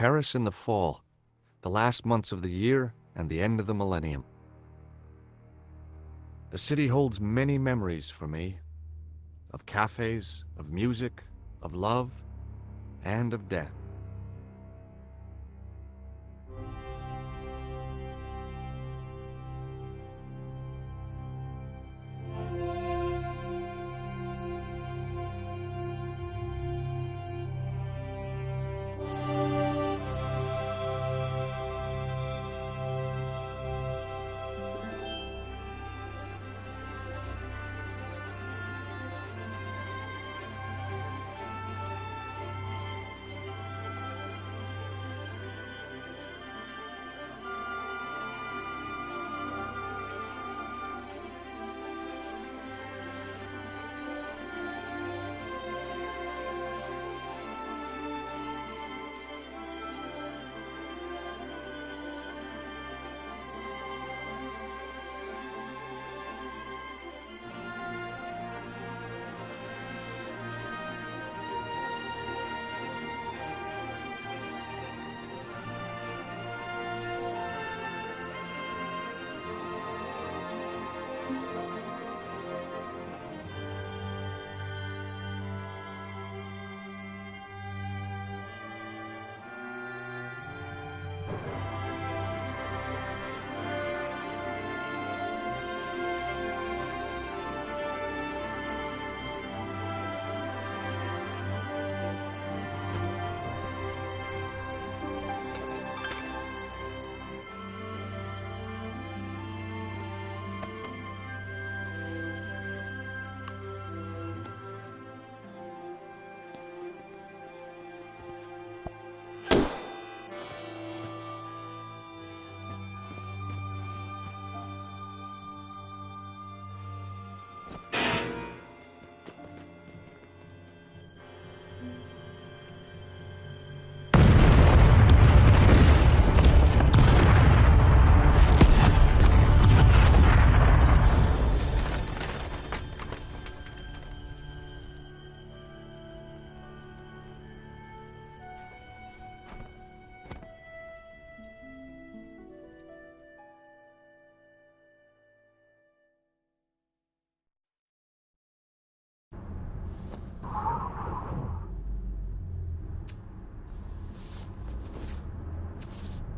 Paris in the fall, the last months of the year and the end of the millennium. The city holds many memories for me, of cafes, of music, of love, and of death.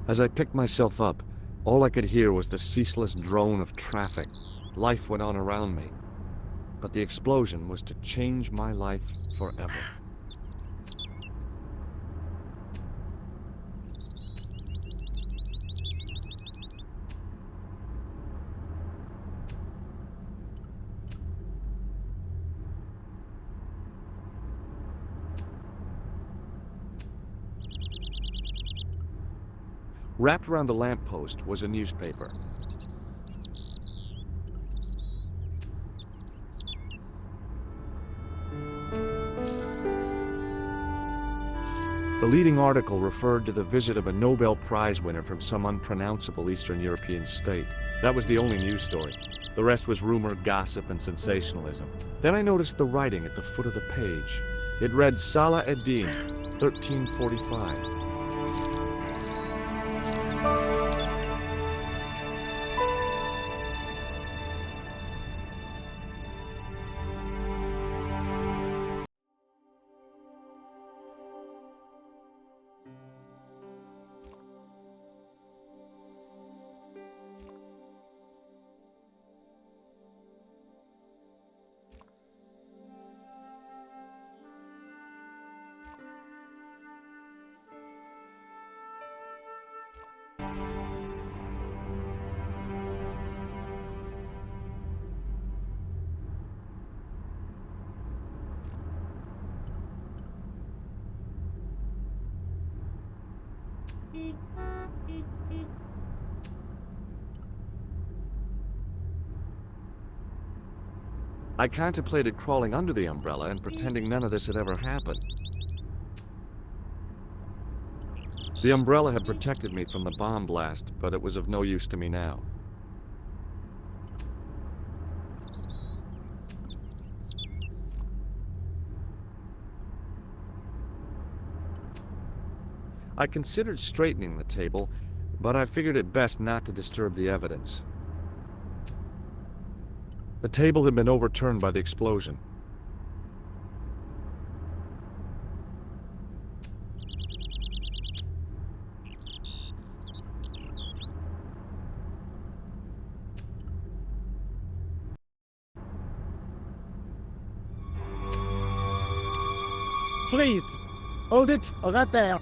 As I picked myself up, all I could hear was the ceaseless drone of traffic. Life went on around me, but the explosion was to change my life forever. Wrapped around the lamppost was a newspaper. The leading article referred to the visit of a Nobel Prize winner from some unpronounceable Eastern European state. That was the only news story. The rest was rumor, gossip, and sensationalism. Then I noticed the writing at the foot of the page. It read Salah ad-Din, 1345. I contemplated crawling under the umbrella and pretending none of this had ever happened. The umbrella had protected me from the bomb blast, but it was of no use to me now. I considered straightening the table, but I figured it best not to disturb the evidence. The table had been overturned by the explosion. Please, hold it right there.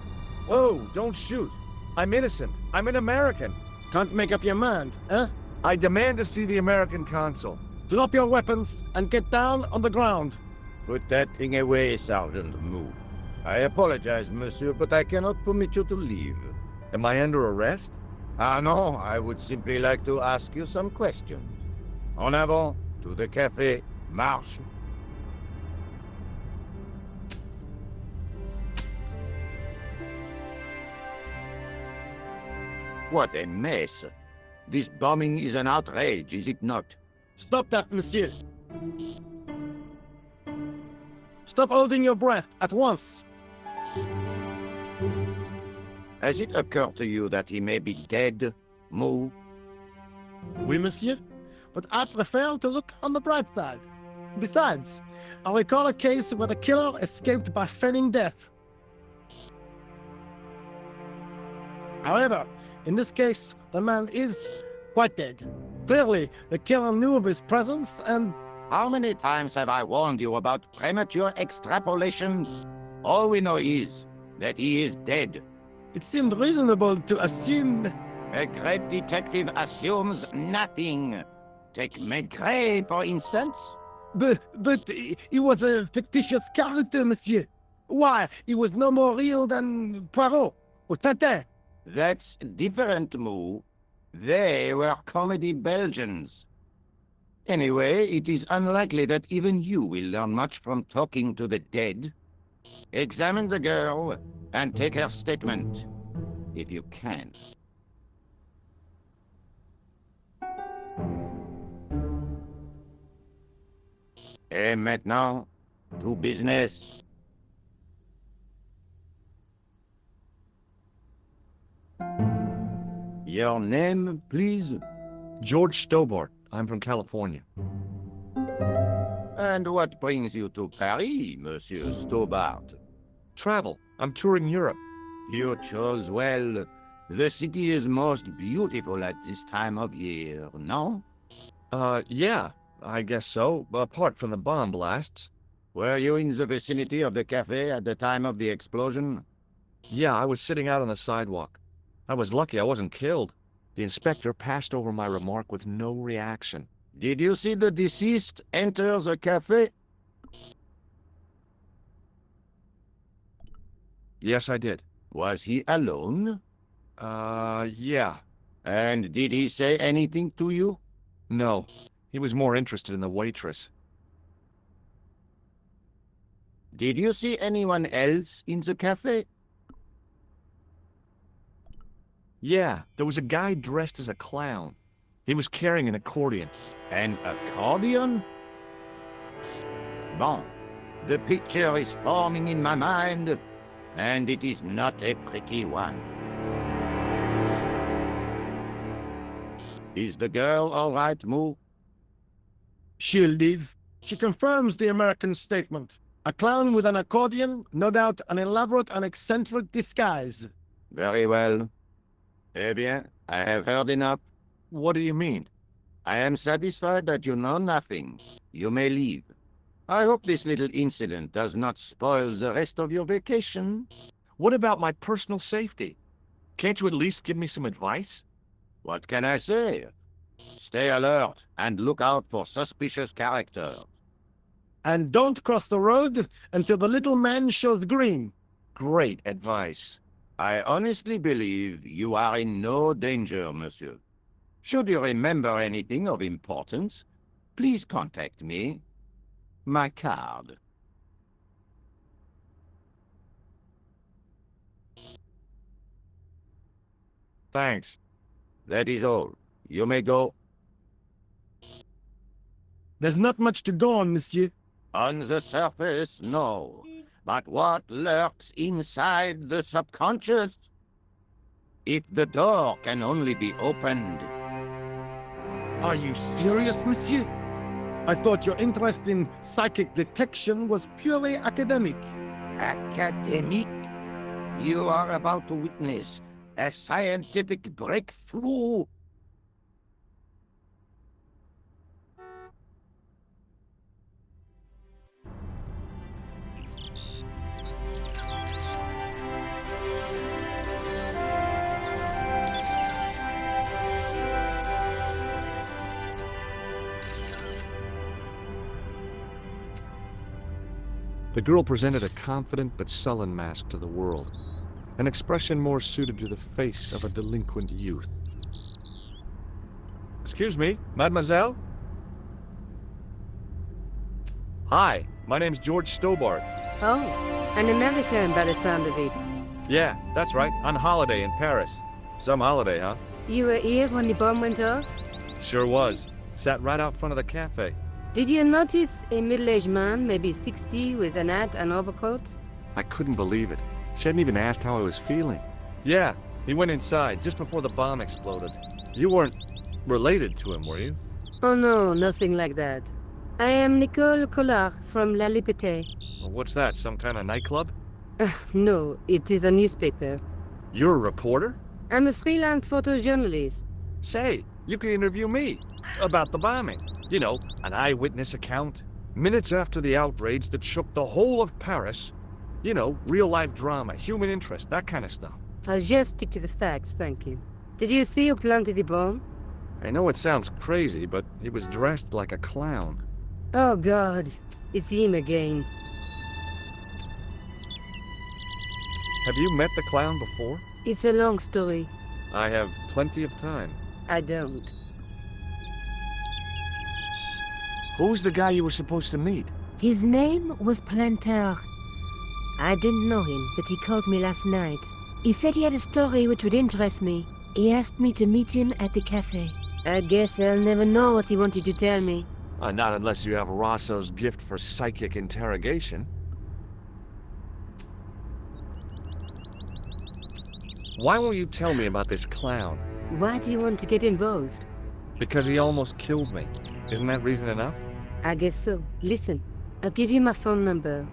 Whoa, don't shoot. I'm innocent. I'm an American. Can't make up your mind, eh? I demand to see the American consul. Drop your weapons and get down on the ground. Put that thing away, Sergeant Moo. I apologize, monsieur, but I cannot permit you to leave. Am I under arrest? Ah, no, I would simply like to ask you some questions. En avant, to the café, marche. What a mess. This bombing is an outrage, is it not? Stop that, monsieur. Stop holding your breath at once. Has it occurred to you that he may be dead, Moo? Oui, monsieur. But I prefer to look on the bright side. Besides, I recall a case where the killer escaped by feigning death. However, in this case, the man is quite dead. Clearly, the killer knew of his presence and... How many times have I warned you about premature extrapolations? All we know is that he is dead. it seemed reasonable to assume... A great detective assumes nothing. Take Maigret, for instance. But he was a fictitious character, monsieur. Why, he was no more real than Poirot or Tintin. That's different, Moo. They were comedy Belgians. Anyway, it is unlikely that even you will learn much from talking to the dead. Examine the girl and take her statement, if you can. Et maintenant, to business. Your name, please? George Stobbart. I'm from California. And what brings you to Paris, Monsieur Stobbart? Travel. I'm touring Europe. You chose well. The city is most beautiful at this time of year, no? Yeah, I guess so, apart from the bomb blasts. Were you in the vicinity of the cafe at the time of the explosion? Yeah, I was sitting out on the sidewalk. I was lucky I wasn't killed. The inspector passed over my remark with no reaction. Did you see the deceased enter the cafe? Yes, I did. Was he alone? Yeah. And did he say anything to you? No. He was more interested in the waitress. Did you see anyone else in the cafe? Yeah, there was a guy dressed as a clown. He was carrying an accordion. An accordion? Bon, the picture is forming in my mind, and it is not a pretty one. Is the girl all right, Moo? She'll live. She confirms the American statement. A clown with an accordion, no doubt an elaborate and eccentric disguise. Very well. Eh bien, I have heard enough. What do you mean? I am satisfied that you know nothing. You may leave. I hope this little incident does not spoil the rest of your vacation. What about my personal safety? Can't you at least give me some advice? What can I say? Stay alert and look out for suspicious characters. And don't cross the road until the little man shows green. Great advice. I honestly believe you are in no danger, monsieur. Should you remember anything of importance, please contact me. My card. Thanks. That is all. You may go. There's not much to go on, monsieur. On the surface, no. but what lurks inside the subconscious. If the door can only be opened. Are you serious, monsieur? I thought your interest in psychic detection was purely academic. Academic? You are about to witness a scientific breakthrough. The girl presented a confident but sullen mask to the world, an expression more suited to the face of a delinquent youth. Excuse me, mademoiselle? Hi, my name's George Stobbart. Oh, an American by the sound of it. Yeah, that's right, on holiday in Paris. Some holiday, huh? You were here when the bomb went off? Sure was. Sat right out front of the cafe. Did you notice a middle-aged man, maybe 60, with an hat and overcoat? I couldn't believe it. She hadn't even asked how I was feeling. Yeah, he went inside just before the bomb exploded. You weren't related to him, were you? Oh no, nothing like that. I am Nico Collard from La Liberté. Well, what's that, some kind of nightclub? No, it is a newspaper. You're a reporter? I'm a freelance photojournalist. Say, you can interview me about the bombing. You know, an eyewitness account. Minutes after the outrage that shook the whole of Paris. You know, real-life drama, human interest, that kind of stuff. I'll just stick to the facts, thank you. Did you see who planted the bomb? I know it sounds crazy, but he was dressed like a clown. Oh God, it's him again. Have you met the clown before? It's a long story. I have plenty of time. I don't. Who's the guy you were supposed to meet? His name was Planter. I didn't know him, but he called me last night. He said he had a story which would interest me. He asked me to meet him at the cafe. I guess I'll never know what he wanted to tell me. Not unless you have Rosso's gift for psychic interrogation. Why won't you tell me about this clown? Why do you want to get involved? Because he almost killed me. Isn't that reason enough? I guess so. Listen, I'll give you my phone number.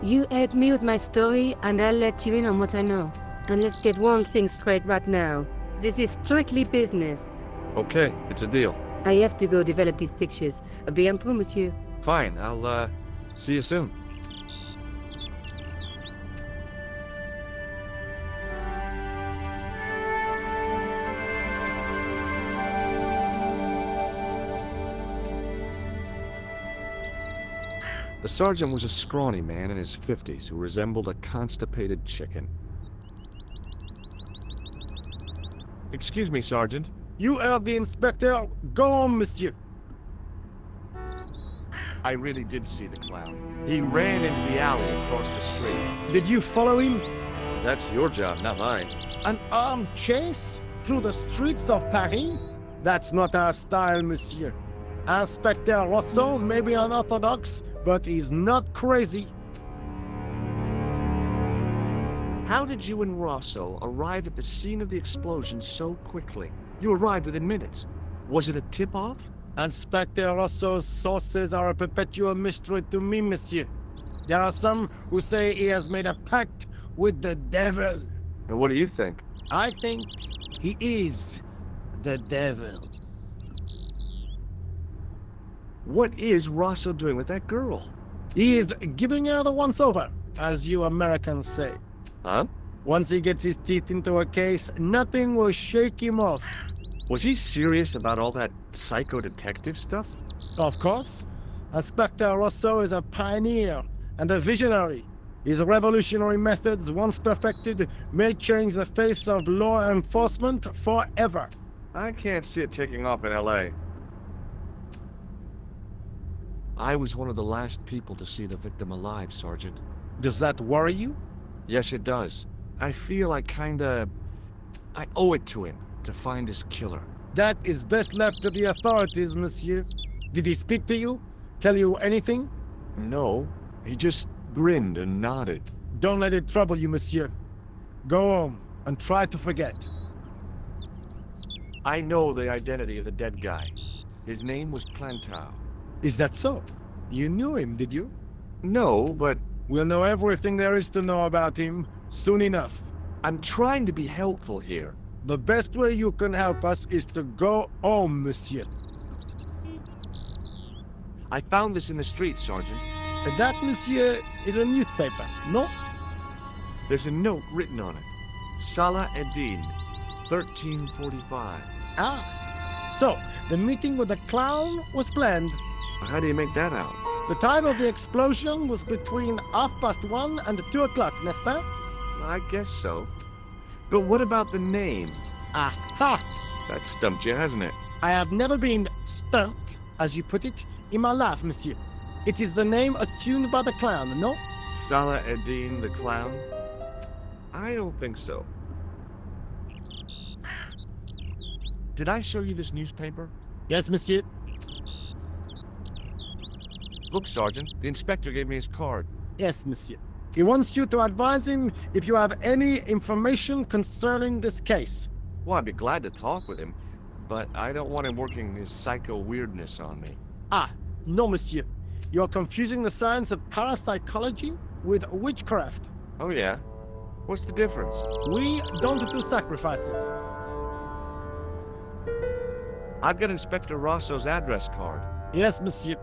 You help me with my story, and I'll let you in on what I know. And let's get one thing straight right now. This is strictly business. Okay, it's a deal. I have to go develop these pictures. À bientôt, monsieur. Fine, I'll, see you soon. The sergeant was a scrawny man in his 50s who resembled a constipated chicken. Excuse me, Sergeant. You are the inspector. Go on, monsieur. I really did see the clown. He ran into the alley across the street. Did you follow him? That's your job, not mine. An armed chase through the streets of Paris? That's not our style, monsieur. Inspector Rosso may be unorthodox, but he's not crazy. How did you and Rosso arrive at the scene of the explosion so quickly? You arrived within minutes. Was it a tip-off? Inspector Rosso's sources are a perpetual mystery to me, monsieur. There are some who say he has made a pact with the devil. And what do you think? I think he is the devil. What is Rosso doing with that girl? He is giving her the once-over, as you Americans say. Huh? Once he gets his teeth into a case, nothing will shake him off. Was he serious about all that psycho-detective stuff? Of course. Inspector Rosso is a pioneer and a visionary. His revolutionary methods, once perfected, may change the face of law enforcement forever. I can't see it taking off in L.A. I was one of the last people to see the victim alive, Sergeant. Does that worry you? Yes, it does. I feel I owe it to him to find his killer. That is best left to the authorities, monsieur. Did he speak to you? Tell you anything? No, he just grinned and nodded. Don't let it trouble you, monsieur. Go home and try to forget. I know the identity of the dead guy. His name was Plantar. Is that so? You knew him, did you? No, but We'll know everything there is to know about him soon enough. I'm trying to be helpful here. The best way you can help us is to go home, monsieur. I found this in the street, Sergeant. That, monsieur, is a newspaper, no? There's a note written on it. Salah Eddin, 1345. Ah, so the meeting with the clown was planned. How do you make that out? The time of the explosion was between 1:30 and 2 o'clock, n'est-ce pas? I guess so. But what about the name? Aha! That stumped you, hasn't it? I have never been stumped, as you put it, in my life, monsieur. It is the name assumed by the clown, no? Salah Eddin the clown? I don't think so. Did I show you this newspaper? Yes, monsieur. Look, Sergeant, the inspector gave me his card. Yes, monsieur. He wants you to advise him if you have any information concerning this case. Well, I'd be glad to talk with him, but I don't want him working his psycho weirdness on me. Ah, no, monsieur. You are confusing the science of parapsychology with witchcraft. Oh, yeah? What's the difference? We don't do sacrifices. I've got Inspector Rosso's address card. Yes, monsieur.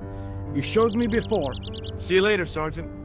You showed me before. See you later, Sergeant.